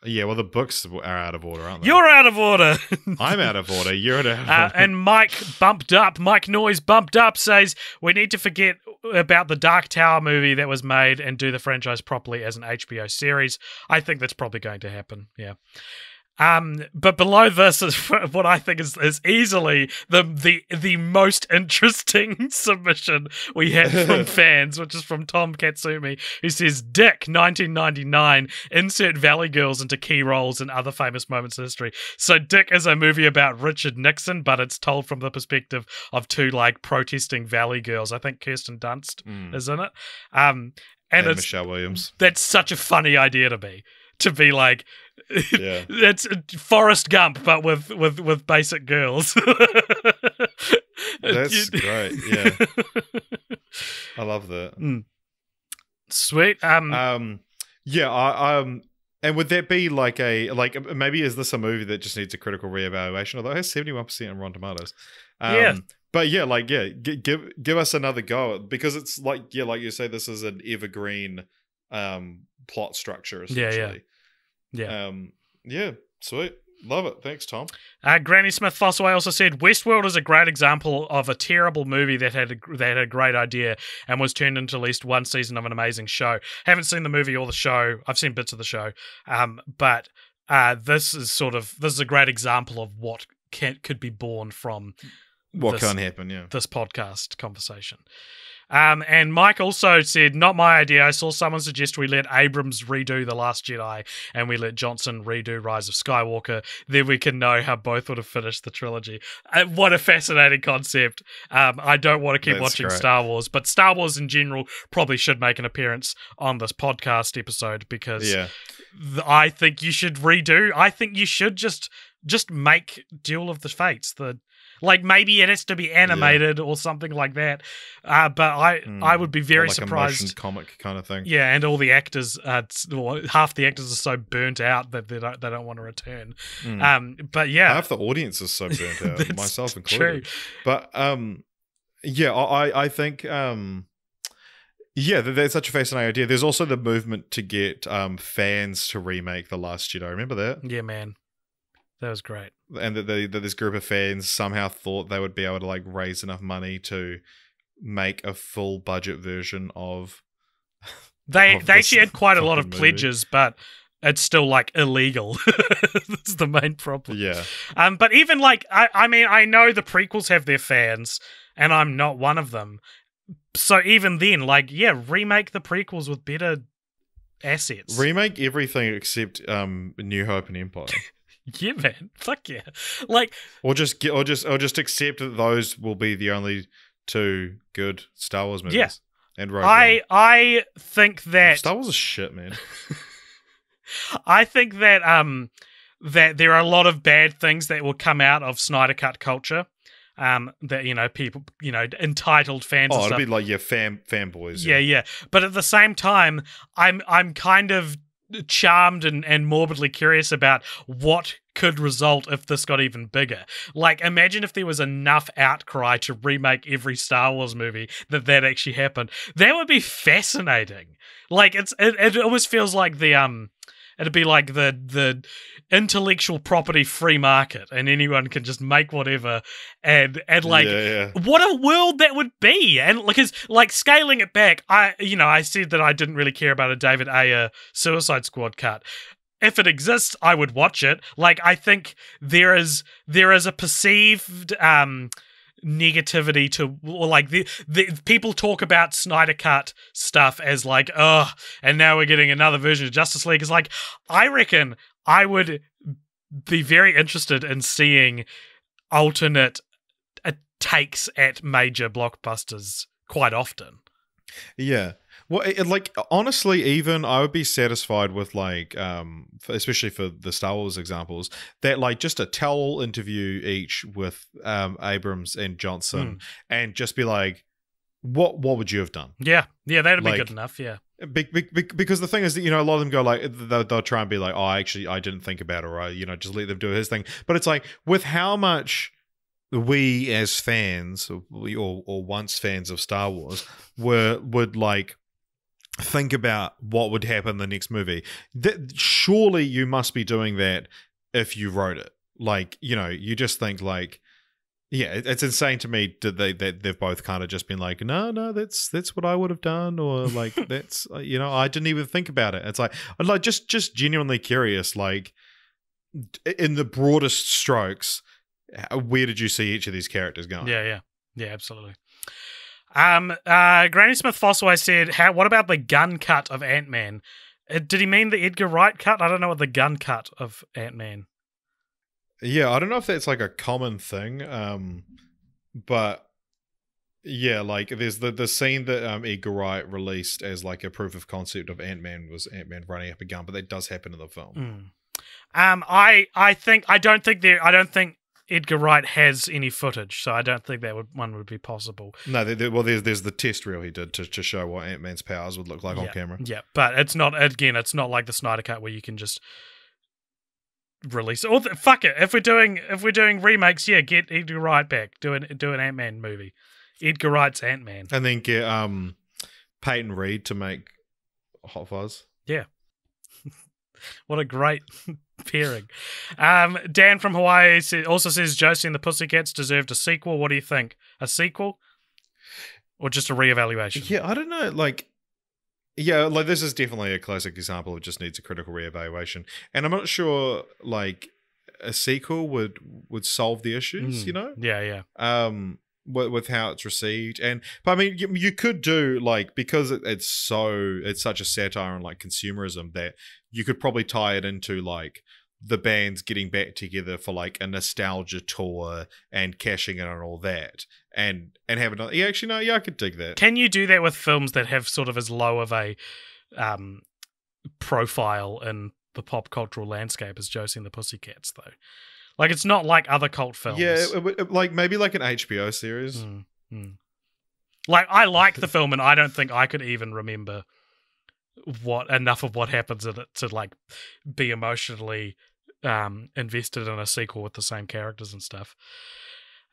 Yeah, well, the books are out of order, aren't they? You're out of order. I'm out of order. You're out of order. And Mike Noise bumped up, says, we need to forget about the Dark Tower movie that was made and do the franchise properly as an HBO series. I think that's probably going to happen, yeah. But below this is what I think is easily the most interesting submission we had from fans, which is from Tom Katsumi, who says, Dick, 1999, insert Valley Girls into key roles in other famous moments in history. So Dick is a movie about Richard Nixon, but it's told from the perspective of 2 like protesting Valley Girls. I think Kirsten Dunst is in it. And it's Michelle Williams. That's such a funny idea to me. To be like, it's Forrest Gump, but with basic girls. That's great. Yeah, I love that. Sweet. Yeah. And would that be like maybe is this a movie that just needs a critical reevaluation? Although it has 71% on Rotten Tomatoes. But give us another go, because it's like you say, this is an evergreen plot structure essentially. Yeah, sweet. Love it. Thanks, Tom. Granny Smith Fossaway also said, Westworld is a great example of a terrible movie that had a great idea and was turned into at least one season of an amazing show. Haven't seen the movie or the show. I've seen bits of the show. But this is a great example of what could be born from what can happen, this podcast conversation. And Mike also said, not my idea. I saw someone suggest we let Abrams redo The Last Jedi and we let Johnson redo Rise of Skywalker. Then we can know how both would have finished the trilogy. What a fascinating concept. I don't want to keep watching Star Wars, but Star Wars in general probably should make an appearance on this podcast episode, because I think you should redo. I think you should just make Duel of the Fates. Like maybe it has to be animated or something like that. But I would be very surprised. A motion comic kind of thing. Yeah, and all the actors, half the actors are so burnt out that they don't want to return. But yeah, half the audience is so burnt out, myself included. True. But yeah, I think yeah, that's such a fascinating idea. There's also the movement to get fans to remake The Last Jedi. Remember that? Yeah, man. That was great. And that this group of fans somehow thought they would be able to like raise enough money to make a full budget version of. They actually had quite a lot of pledges, but it's still like illegal. That's the main problem. Yeah. But even like I mean, I know the prequels have their fans, and I'm not one of them. So even then, like, yeah, remake the prequels with better assets. Remake everything except New Hope and Empire. Yeah, man. Fuck yeah. Like, or just accept that those will be the only two good Star Wars movies. Yeah. And Rogue One. I think that Star Wars is shit, man. I think that that there are a lot of bad things that will come out of Snyder Cut culture. That people, entitled fans. Oh, and it'll stuff. be like fanboys. Yeah. But at the same time, I'm kind of charmed and morbidly curious about what could result if this got even bigger. Like, imagine if there was enough outcry to remake every Star Wars movie that actually happened. That would be fascinating. Like, it almost feels like it'd be like the intellectual property free market, and anyone can just make whatever, and like what a world that would be. And because like scaling it back, I said that I didn't really care about a David Ayer Suicide Squad cut. If it exists, I would watch it. Like, I think there is a perceived negativity to, or like the people talk about Snyder Cut stuff as like, oh, and now we're getting another version of Justice League. It's like, I reckon I would be very interested in seeing alternate takes at major blockbusters quite often. Yeah. Well, like, honestly, even I would be satisfied with, like, especially for the Star Wars examples, that, like, just a tell-all interview each with Abrams and Johnson, and just be like, what would you have done? Yeah, that'd be good enough, yeah. Because the thing is that, a lot of them go, like, they'll try and be like, oh, actually, I didn't think about it, or, just let them do his thing. But it's like, with how much we as fans, or once fans of Star Wars, would, like, think about what would happen in the next movie. Surely you must be doing that if you wrote it. Like, you just think like, yeah, it's insane to me that they've both kind of just been like, no, that's what I would have done, or like that's I didn't even think about it. It's like, I'm like just genuinely curious, like, in the broadest strokes, where did you see each of these characters going? Yeah, absolutely. Granny Smith Fossilway said, what about the gun cut of Ant-Man? Did he mean the Edgar Wright cut? I don't know what the gun cut of Ant-Man. Yeah, I don't know if that's like a common thing, but yeah, like there's the scene that Edgar Wright released as like a proof of concept of Ant-Man was Ant-Man running up a gun, but that does happen in the film. I don't think Edgar Wright has any footage, so I don't think one would be possible. No, there's the test reel he did to show what Ant-Man's powers would look like on camera. Yeah, but it's not like the Snyder Cut where you can just release it. Or fuck it, if we're doing remakes, yeah, get Edgar Wright back, do an Ant-Man movie, Edgar Wright's Ant-Man, and then get Peyton Reed to make Hot Fuzz. Yeah. What a great pairing. Dan from Hawaii also says Josie and the Pussycats deserved a sequel. What do you think? A sequel? Or just a reevaluation? Yeah, I don't know. Like, yeah, like this is definitely a classic example of just needs a critical reevaluation. And I'm not sure, like, a sequel would solve the issues, Yeah. With how it's received, but I mean, you could do, like, because it's such a satire on like consumerism, that you could probably tie it into like the bands getting back together for like a nostalgia tour and cashing in on all that, and have another. Yeah, actually, no, yeah, I could dig that. Can you do that with films that have sort of as low of a profile in the pop cultural landscape as Josie and the Pussycats, though? Like, it's not like other cult films. Yeah, like maybe like an HBO series. Like, I like the film, and I don't think I could even remember enough of what happens in it to like be emotionally invested in a sequel with the same characters and stuff.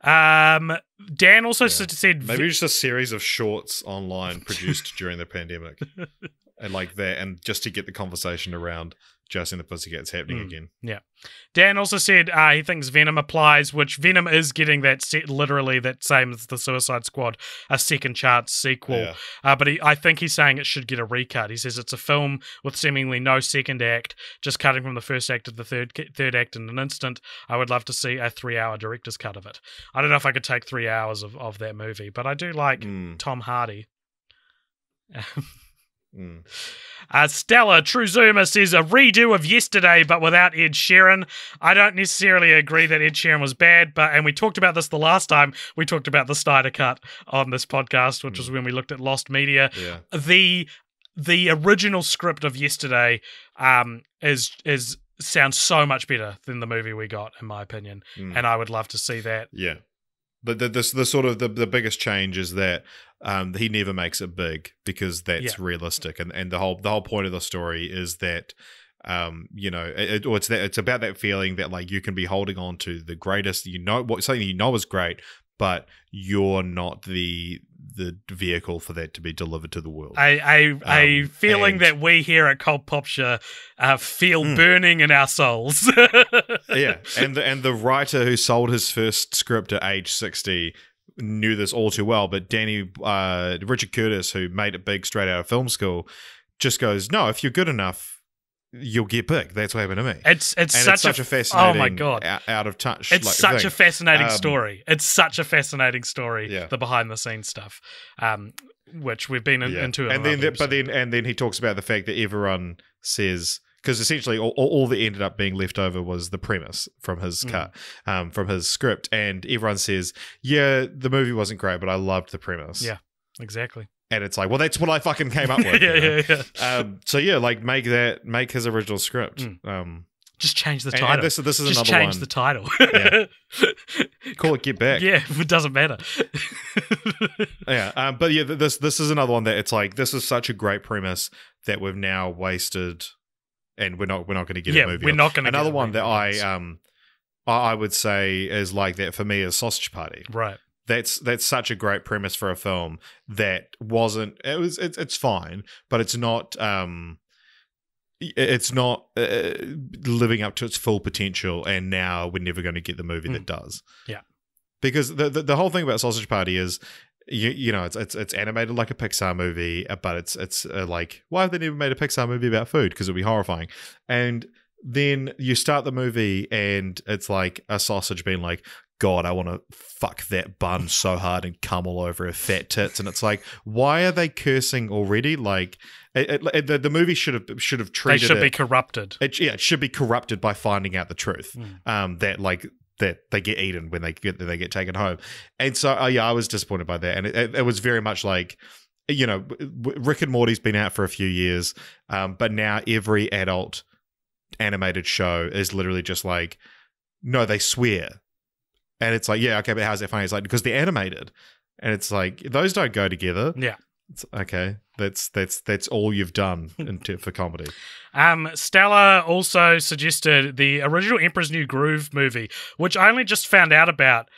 Dan also said maybe just a series of shorts online produced during the pandemic, and like that, and just to get the conversation around Josie and the Pussycats happening again. Yeah. Dan also said he thinks Venom applies, which Venom is getting that literally that same as the Suicide Squad, a second chance sequel. Yeah. But I think he's saying it should get a recut. He says it's a film with seemingly no second act, just cutting from the first act to the third act in an instant. I would love to see a 3-hour director's cut of it. I don't know if I could take 3 hours of that movie, but I do like Tom Hardy. Stella True Zoomer says a redo of Yesterday but without Ed Sheeran. I don't necessarily agree that Ed Sheeran was bad, and we talked about this the last time we talked about the Snyder Cut on this podcast, which was when we looked at Lost Media. The original script of Yesterday is sounds so much better than the movie we got, in my opinion, and I would love to see that. Yeah. But the sort of the biggest change is that he never makes it big because that's realistic, and the whole point of the story is that it's about that feeling that like you can be holding on to the greatest, something you know is great, but you're not the vehicle for that to be delivered to the world. A feeling that we here at Cult Popture feel burning in our souls. Yeah, and the writer who sold his first script at age 60 knew this all too well, but Richard Curtis, who made it big straight out of film school, just goes, no, if you're good enough, you'll get big. That's what happened to me. It's such a fascinating, oh my God, out of touch. It's such a fascinating story. It's such a fascinating story. Yeah. The behind the scenes stuff, which we've been into. And then he talks about the fact that everyone says, because essentially all that ended up being left over was the premise from his cut, from his script, and everyone says, yeah, the movie wasn't great, but I loved the premise. Yeah, exactly. And it's like, well, that's what I fucking came up with. So yeah, like make his original script. Just change the title. And this is just another change one. the title. Yeah. Call it Get Back. Yeah, it doesn't matter. Yeah, but yeah, this is another one that it's like, this is such a great premise that we've now wasted, and we're not going to get a movie. We're not going to. Another one that I would say is like that for me is Sausage Party. Right. That's such a great premise for a film that wasn't. It's fine, but it's not. It's not living up to its full potential, and now we're never going to get the movie that does. Yeah, because the whole thing about Sausage Party is, you know, it's animated like a Pixar movie, but it's like, why have they never made a Pixar movie about food? Because it'd be horrifying. And then you start the movie, and it's like a sausage being like, God, I want to fuck that bun so hard and cum all over her fat tits. And it's like, why are they cursing already? Like, the movie should have treated it. They should be corrupted. It should be corrupted by finding out the truth. That they get eaten when they get taken home. And so, I was disappointed by that. And it was very much like, you know, Rick and Morty's been out for a few years, but now every adult animated show is literally just like, no, they swear. And it's like, yeah, okay, but how's that funny? It's like, because they're animated. And it's like, those don't go together. Yeah. It's okay. That's all you've done for comedy. Stella also suggested the original Emperor's New Groove movie, which I only just found out about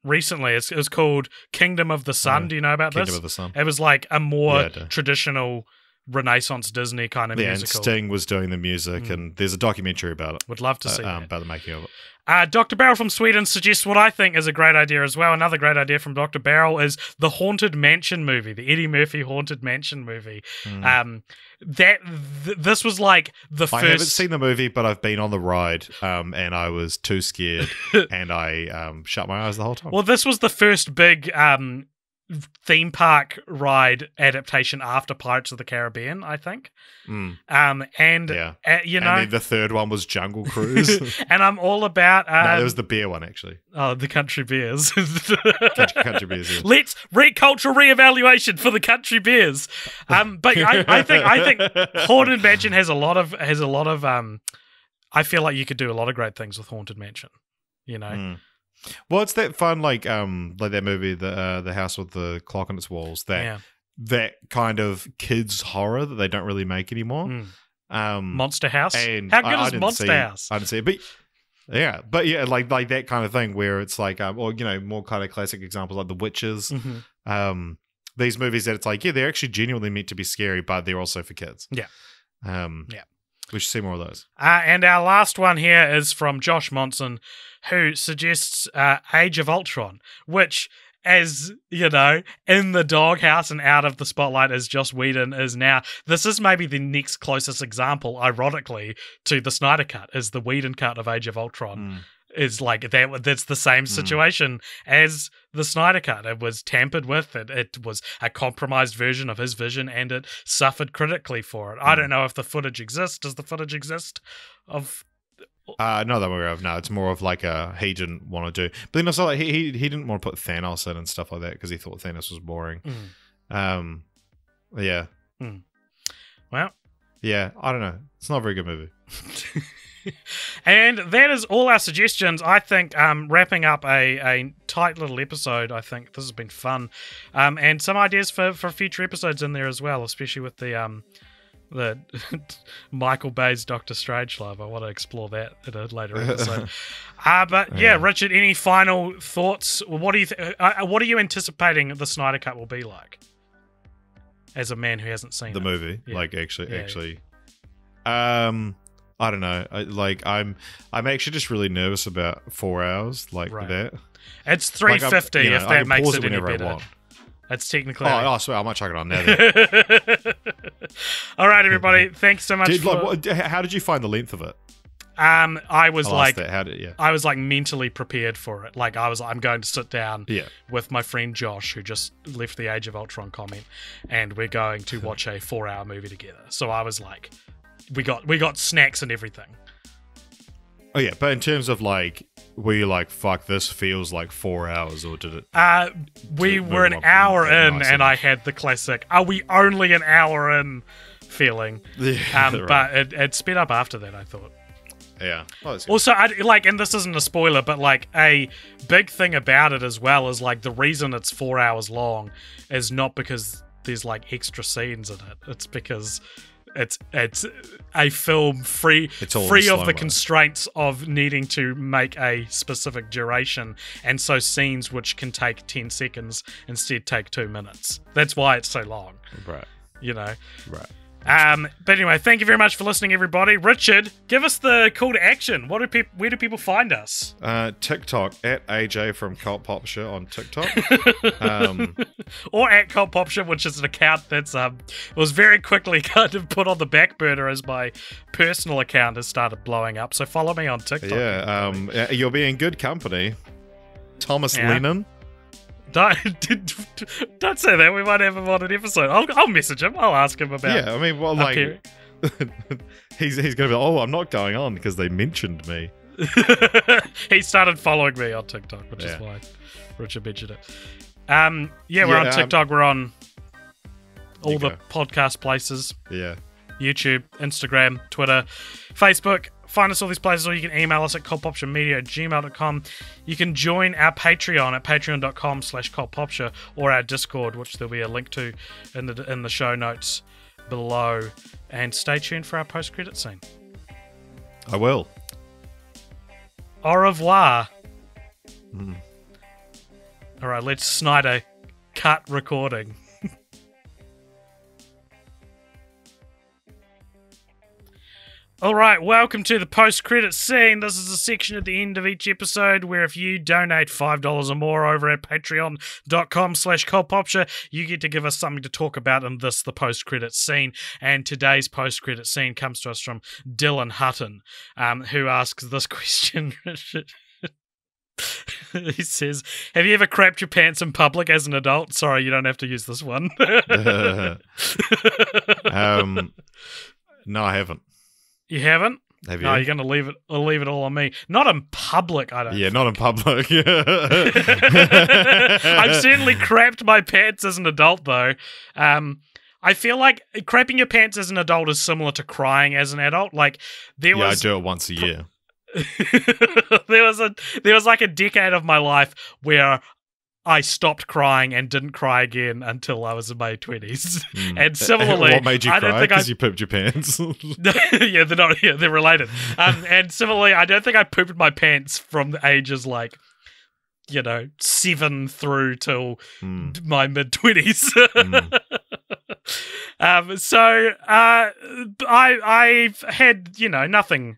recently. It was called Kingdom of the Sun. Do you know about this? Kingdom of the Sun. It was like a more traditional Renaissance Disney kind of musical. And Sting was doing the music, and there's a documentary about it. Would love to see about the making of it. Dr. Barrel from Sweden suggests what I think is a great idea as well. Another great idea from Dr. Barrel is the Haunted Mansion movie, the Eddie Murphy Haunted Mansion movie. This was like the first... I haven't seen the movie, but I've been on the ride, and I was too scared, and I shut my eyes the whole time. Well, this was the first big theme park ride adaptation after Pirates of the Caribbean, I think. You know, and then the third one was Jungle Cruise. And I'm all about no, there was the beer one, actually. Oh, the Country Bears. country Bears, yeah. Let's cultural reevaluation for the Country Bears. But I think Haunted Mansion has a lot of I feel like you could do a lot of great things with Haunted Mansion. you know. Mm. Well, it's that fun, like that movie, the House with the Clock on its Walls. That kind of kids horror that they don't really make anymore. Monster House. And how good is Monster House? I didn't see it, but yeah, like that kind of thing where it's like, or more kind of classic examples like The Witches. These movies that it's like, they're actually genuinely meant to be scary, but they're also for kids. Yeah. We should see more of those. And our last one here is from Josh Monson, who suggests Age of Ultron, which, as you know, in the doghouse and out of the spotlight as Joss Whedon is now, this is maybe the next closest example, ironically, to the Snyder Cut, is the Whedon cut of Age of Ultron. Is like that's the same situation as the Snyder Cut. It was tampered with. It was a compromised version of his vision, and it suffered critically for it. I don't know if the footage exists. Does the footage exist? Not that we're aware of. No, it's more of like he didn't want to do. But then also like he didn't want to put Thanos in and stuff like that because he thought Thanos was boring. Yeah. Well. Yeah, I don't know. It's not a very good movie. And that is all our suggestions. I think wrapping up a tight little episode. I think this has been fun, and some ideas for future episodes in there as well, especially with the Michael Bay's Doctor Strangelove. I want to explore that in a later episode. But yeah, Richard, any final thoughts? What do you what are you anticipating the Snyder Cut will be like? As a man who hasn't seen the movie, yeah. like actually. I don't know. I'm actually just really nervous about 4 hours that. It's 350 if that makes it any better. It's technically. I swear, I might chuck it on now. All right, everybody. Thanks so much. How did you find the length of it? I was I was like mentally prepared for it. Like I'm going to sit down with my friend Josh, who just left the Age of Ultron comment, and we're going to watch a 4-hour movie together. So I was like, we got snacks and everything. Oh yeah, but in terms of like, were you like, fuck, this feels like 4 hours, or did it? We were an hour in, and I had the classic, are we only an hour in feeling. Right. But it sped up after that, I thought. Yeah. Also, and this isn't a spoiler, but like a big thing about it as well is like the reason it's 4 hours long is not because there's like extra scenes in it. It's because it's a film free of the constraints of needing to make a specific duration, and so scenes which can take 10 seconds instead take 2 minutes. That's why it's so long. Right. Right. But anyway, thank you very much for listening, everybody. Richard, give us the call to action. Where do people find us? TikTok at AJ from Cult Popture on TikTok, or at Cult Popture, which is an account that's was very quickly kind of put on the back burner as my personal account has started blowing up. So follow me on TikTok. Yeah, you'll be in good company. Thomas Lennon. Don't say that. We might have him on an episode. I'll message him. I'll ask him about. Yeah, I mean, well, like, he's gonna be like, oh, I'm not going on because they mentioned me. He started following me on TikTok, which is why Richard mentioned it. We're on TikTok. We're on all the podcast places. Yeah, YouTube, Instagram, Twitter, Facebook. Find us all these places, or you can email us at cultpopturemedia@gmail.com. You can join our Patreon at patreon.com/cultpopture, or our Discord, which there'll be a link to in the show notes below. And stay tuned for our post-credit scene. I will. Au revoir. All right, let's Snyder cut recording. All right, welcome to the post-credit scene. This is a section at the end of each episode where if you donate $5 or more over at patreon.com/cultpopture, you get to give us something to talk about in the post-credit scene. And today's post-credit scene comes to us from Dylan Hutton, who asks this question. He says, have you ever crapped your pants in public as an adult? Sorry, you don't have to use this one. No, I haven't. You haven't? Have you? No, you're going to leave it all on me. Not in public, I don't. Yeah, not in public. I've certainly crapped my pants as an adult, though. I feel like crapping your pants as an adult is similar to crying as an adult. Like I do it once a year. there was like a decade of my life where I stopped crying and didn't cry again until I was in my 20s. And similarly, what made you cry? Because you pooped your pants. Yeah, they're not. Yeah, they're related. And similarly, I don't think I pooped my pants from the ages 7 through till my mid-20s. So I've had nothing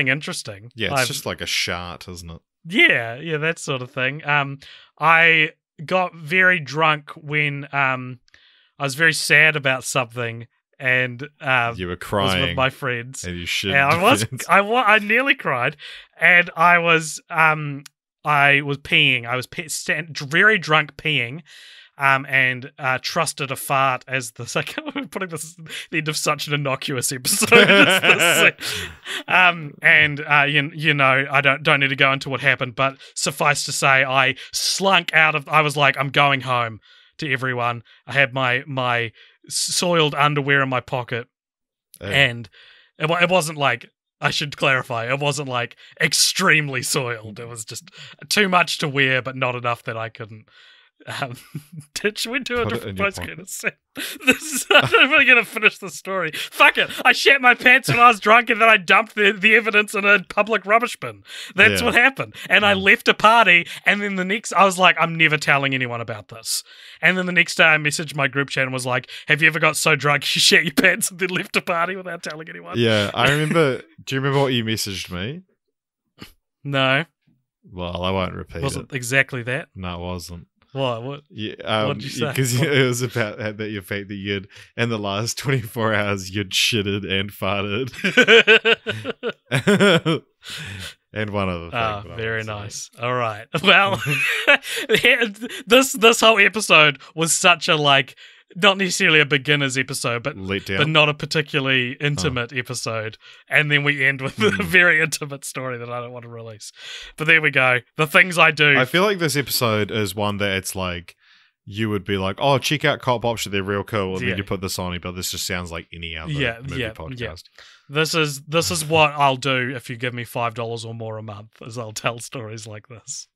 interesting. Yeah, it's just like a shart, isn't it? Yeah, that sort of thing. I got very drunk when I was very sad about something, and you were crying was with my friends, and you should. I nearly cried, and I was peeing. I was very drunk peeing. And trusted a fart as the second. Putting this at the end of such an innocuous episode. I don't need to go into what happened, but suffice to say, I slunk out of. I was like, I'm going home to everyone. I had my soiled underwear in my pocket, and it wasn't like. I should clarify, it wasn't like extremely soiled. It was just too much to wear, but not enough that I couldn't. Should we do a different post-credit scene? I'm really going to finish the story. Fuck it. I shat my pants when I was drunk and then I dumped the evidence in a public rubbish bin. That's what happened. And I left a party and then I was like, I'm never telling anyone about this. And then the next day I messaged my group chat and was like, have you ever got so drunk you shat your pants and then left a party without telling anyone? Yeah, I remember. Do you remember what you messaged me? No. Well, I won't repeat it. Was it exactly that? No, it wasn't. What? Yeah, what did you say? Because it was about the fact that you'd, in the last 24 hours, you'd shitted and farted. And one other thing. Oh, very nice. All right. Well, this whole episode was such a not necessarily a beginner's episode, but not a particularly intimate episode. And then we end with a very intimate story that I don't want to release. But there we go. The things I do. I feel like this episode is one that it's like, you would be like, oh, check out Popture, they're real cool. And then you put this on, but this just sounds like any other movie podcast. Yeah. This is what I'll do if you give me $5 or more a month, is I'll tell stories like this.